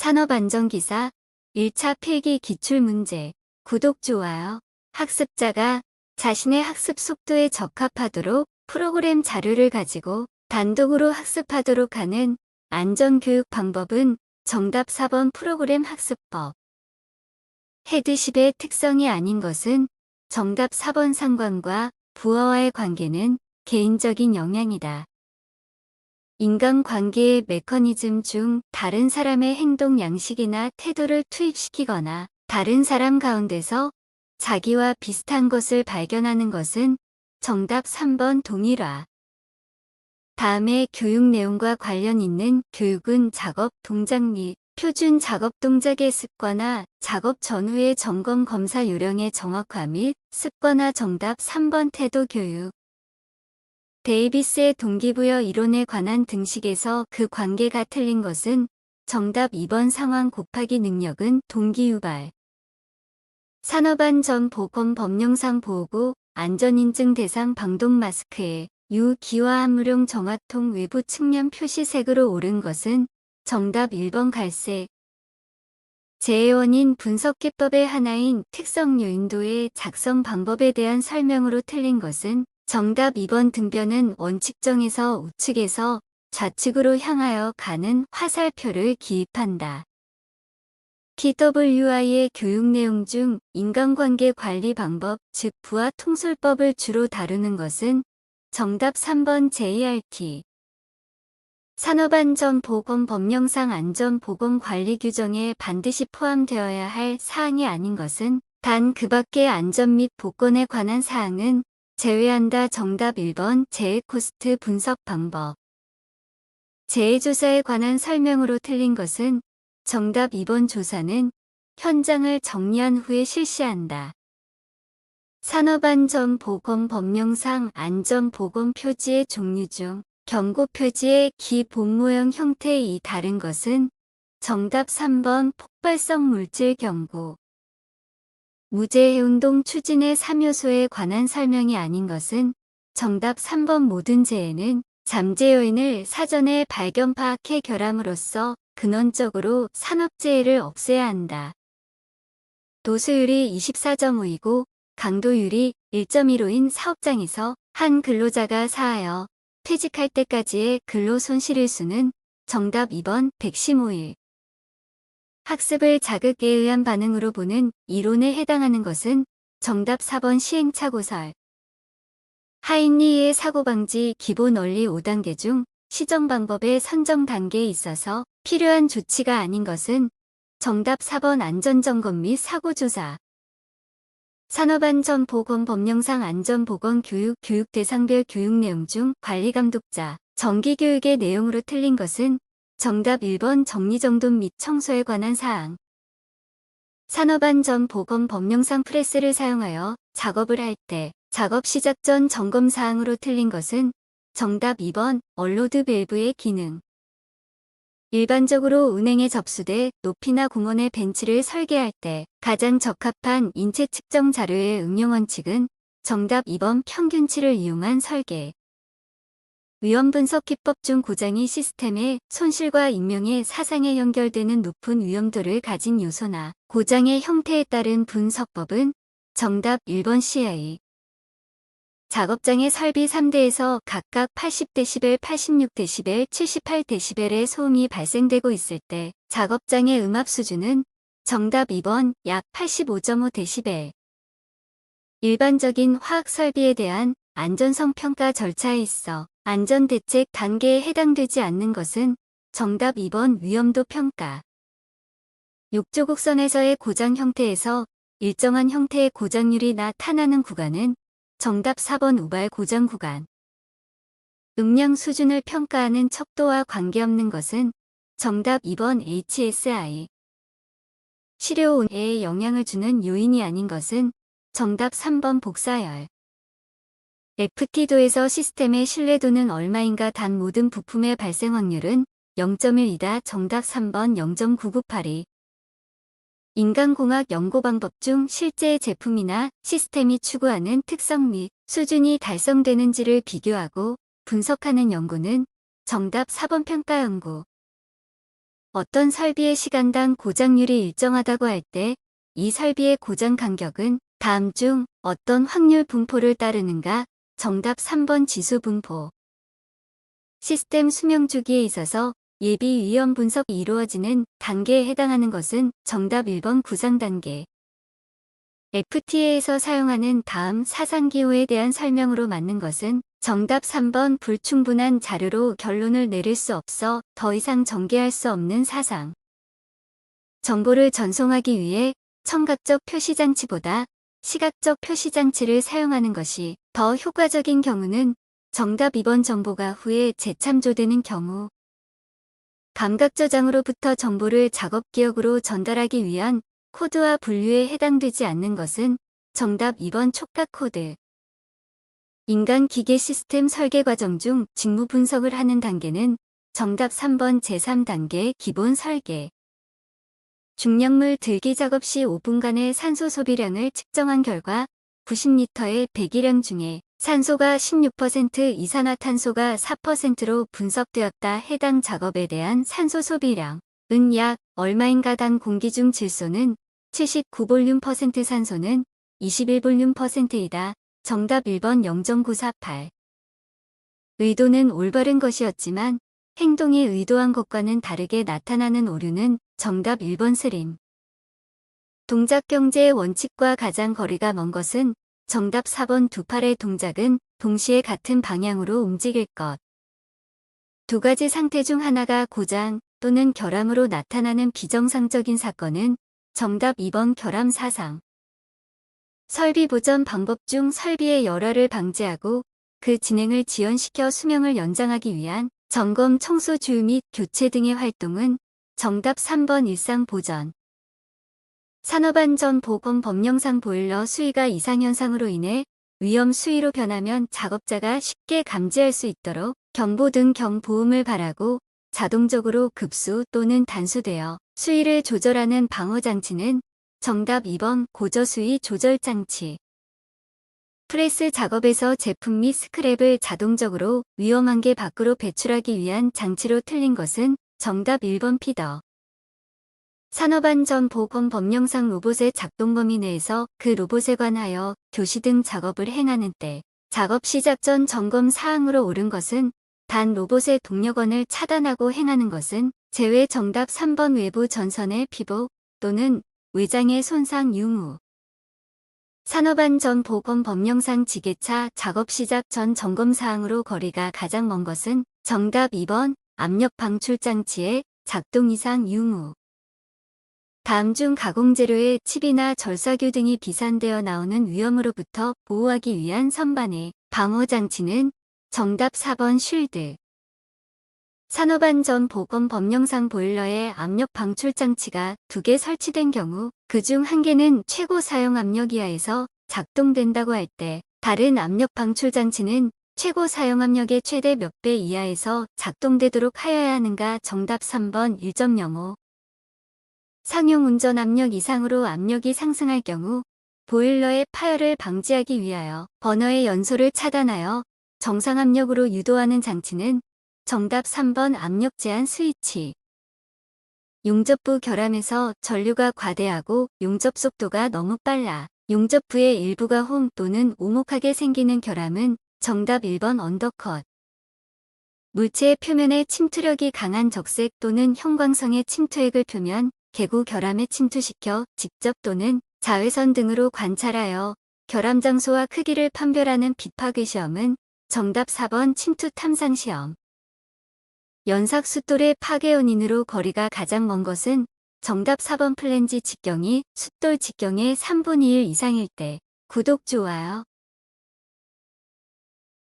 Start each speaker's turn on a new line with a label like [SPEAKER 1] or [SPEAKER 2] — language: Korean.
[SPEAKER 1] 산업안전기사 1차 필기 기출문제. 구독, 좋아요. 학습자가 자신의 학습 속도에 적합하도록 프로그램 자료를 가지고 단독으로 학습하도록 하는 안전교육 방법은 정답 4번 프로그램 학습법. 헤드십의 특성이 아닌 것은 정답 4번 상관과 부하와의 관계는 개인적인 영향이다. 인간관계의 메커니즘 중 다른 사람의 행동 양식이나 태도를 투입시키거나 다른 사람 가운데서 자기와 비슷한 것을 발견하는 것은 정답 3번 동일화. 다음에 교육 내용과 관련 있는 교육은 작업 동작 및 표준 작업 동작의 습관화, 작업 전후의 점검 검사 요령의 정확화 및 습관화. 정답 3번 태도 교육. 데이비스의 동기부여 이론에 관한 등식에서 그 관계가 틀린 것은 정답 2번 상황 곱하기 능력은 동기유발. 산업안전보건법령상 보호구 안전인증 대상 방독 마스크의 유 기화 함유령 정화통 외부 측면 표시색으로 오른 것은 정답 1번 갈색. 재해 원인 분석 기법의 하나인 특성 요인도의 작성 방법에 대한 설명으로 틀린 것은 정답 2번 등변은 원칙정에서 우측에서 좌측으로 향하여 가는 화살표를 기입한다. TWI의 교육 내용 중 인간관계 관리 방법, 즉 부하 통솔법을 주로 다루는 것은 정답 3번 JRT. 산업안전보건법령상 안전보건관리 규정에 반드시 포함되어야 할 사항이 아닌 것은 단 그 밖의 안전 및 보건에 관한 사항은 제외한다. 정답 1번 재해 코스트 분석 방법. 재해 조사에 관한 설명으로 틀린 것은 정답 2번 조사는 현장을 정리한 후에 실시한다. 산업안전보건법령상 안전보건 표지의 종류 중 경고 표지의 기본모형 형태의 다른 것은 정답 3번 폭발성 물질 경고. 무재해운동 추진의 3요소에 관한 설명이 아닌 것은 정답 3번 모든 재해는 잠재 요인을 사전에 발견 파악해 결함으로써 근원적으로 산업재해를 없애야 한다. 도수율이 24.5이고 강도율이 1.15인 사업장에서 한 근로자가 사하여 퇴직할 때까지의 근로 손실일수는 정답 2번 115일. 학습을 자극에 의한 반응으로 보는 이론에 해당하는 것은 정답 4번 시행착오설. 하인리의 사고방지 기본 원리 5단계 중 시정 방법의 선정 단계에 있어서 필요한 조치가 아닌 것은 정답 4번 안전점검 및 사고조사. 산업안전보건법령상 안전보건교육 교육 대상별 교육 내용 중 관리감독자, 정기교육의 내용으로 틀린 것은 정답 1번 정리정돈 및 청소에 관한 사항. 산업안전보건법령상 프레스를 사용하여 작업을 할 때 작업 시작 전 점검 사항으로 틀린 것은 정답 2번 얼로드 밸브의 기능. 일반적으로 운행에 접수돼 높이나 공원의 벤치를 설계할 때 가장 적합한 인체 측정 자료의 응용 원칙은 정답 2번 평균치를 이용한 설계. 위험 분석 기법 중 고장이 시스템의 손실과 인명의 사상에 연결되는 높은 위험도를 가진 요소나 고장의 형태에 따른 분석법은 정답 1번 CI. 작업장의 설비 3대에서 각각 80dB, 86dB, 78dB의 소음이 발생되고 있을 때 작업장의 음압 수준은 정답 2번 약 85.5dB. 일반적인 화학 설비에 대한 안전성 평가 절차에 있어 안전대책 단계에 해당되지 않는 것은 정답 2번 위험도 평가. 욕조곡선에서의 고장 형태에서 일정한 형태의 고장률이 나타나는 구간은 정답 4번 우발 고장 구간. 음량 수준을 평가하는 척도와 관계없는 것은 정답 2번 HSI. 실효온에 영향을 주는 요인이 아닌 것은 정답 3번 복사열. FT도에서 시스템의 신뢰도는 얼마인가 단 모든 부품의 발생 확률은 0.1이다. 정답 3번 0.9982. 인간공학 연구 방법 중 실제 제품이나 시스템이 추구하는 특성 및 수준이 달성되는지를 비교하고 분석하는 연구는 정답 4번 평가 연구. 어떤 설비의 시간당 고장률이 일정하다고 할 때 이 설비의 고장 간격은 다음 중 어떤 확률 분포를 따르는가? 정답 3번 지수 분포. 시스템 수명 주기에 있어서 예비 위험 분석이 이루어지는 단계에 해당하는 것은 정답 1번 구상 단계. FTA에서 사용하는 다음 사상기호에 대한 설명으로 맞는 것은 정답 3번 불충분한 자료로 결론을 내릴 수 없어 더 이상 전개할 수 없는 사상. 정보를 전송하기 위해 청각적 표시장치보다 시각적 표시장치를 사용하는 것이 더 효과적인 경우는 정답 2번 정보가 후에 재참조되는 경우. 감각 저장으로부터 정보를 작업 기억으로 전달하기 위한 코드와 분류에 해당되지 않는 것은 정답 2번 촉각 코드. 인간 기계 시스템 설계 과정 중 직무 분석을 하는 단계는 정답 3번 제3단계 기본 설계. 중량물 들기 작업 시 5분간의 산소 소비량을 측정한 결과 90리터의 배기량 중에 산소가 16%, 이산화탄소가 4%로 분석되었다. 해당 작업에 대한 산소 소비량은 약 얼마인가? 공기 중 질소는 79볼륨%, 산소는 21볼륨%이다. 정답 1번 0.948. 의도는 올바른 것이었지만 행동이 의도한 것과는 다르게 나타나는 오류는 정답 1번 스림. 동작 경제의 원칙과 가장 거리가 먼 것은 정답 4번 두 팔의 동작은 동시에 같은 방향으로 움직일 것. 두 가지 상태 중 하나가 고장 또는 결함으로 나타나는 비정상적인 사건은 정답 2번 결함 사상. 설비 보전 방법 중 설비의 열화를 방지하고 그 진행을 지연시켜 수명을 연장하기 위한 점검, 청소, 주유 및 교체 등의 활동은 정답 3번 일상 보전. 산업안전 보건 법령상 보일러 수위가 이상현상으로 인해 위험 수위로 변하면 작업자가 쉽게 감지할 수 있도록 경보 등 경보음을 발하고 자동적으로 급수 또는 단수되어 수위를 조절하는 방어장치는 정답 2번 고저수위 조절장치. 프레스 작업에서 제품 및 스크랩을 자동적으로 위험한 게 밖으로 배출하기 위한 장치로 틀린 것은 정답 1번 피더. 산업안전보건 법령상 로봇의 작동 범위 내에서 그 로봇에 관하여 교시 등 작업을 행하는 때 작업 시작 전 점검 사항으로 옳은 것은 단 로봇의 동력원을 차단하고 행하는 것은 제외. 정답 3번 외부 전선의 피복 또는 외장의 손상 유무. 산업안전보건 법령상 지게차 작업 시작 전 점검 사항으로 거리가 가장 먼 것은 정답 2번 압력 방출 장치의 작동 이상 유무. 다음 중 가공재료의 칩이나 절사규 등이 비산되어 나오는 위험으로부터 보호하기 위한 선반의 방어장치는 정답 4번 쉴드. 산업안전보건 법령상 보일러에 압력 방출 장치가 2개 설치된 경우 그중 1개는 최고 사용 압력 이하에서 작동된다고 할 때 다른 압력 방출 장치는 최고 사용 압력의 최대 몇 배 이하에서 작동되도록 하여야 하는가? 정답 3번 1.05. 상용 운전 압력 이상으로 압력이 상승할 경우 보일러의 파열을 방지하기 위하여 버너의 연소를 차단하여 정상 압력으로 유도하는 장치는 정답 3번 압력 제한 스위치. 용접부 결함에서 전류가 과대하고 용접 속도가 너무 빨라 용접부의 일부가 홈 또는 오목하게 생기는 결함은 정답 1번 언더컷. 물체의 표면에 침투력이 강한 적색 또는 형광성의 침투액을 표면 개구 결함에 침투시켜 직접 또는 자외선 등으로 관찰하여 결함 장소와 크기를 판별하는 빛파괴 시험은 정답 4번 침투 탐상 시험. 연삭 숫돌의 파괴 원인으로 거리가 가장 먼 것은 정답 4번 플랜지 직경이 숫돌 직경의 3분의 1 이상일 때. 구독, 좋아요.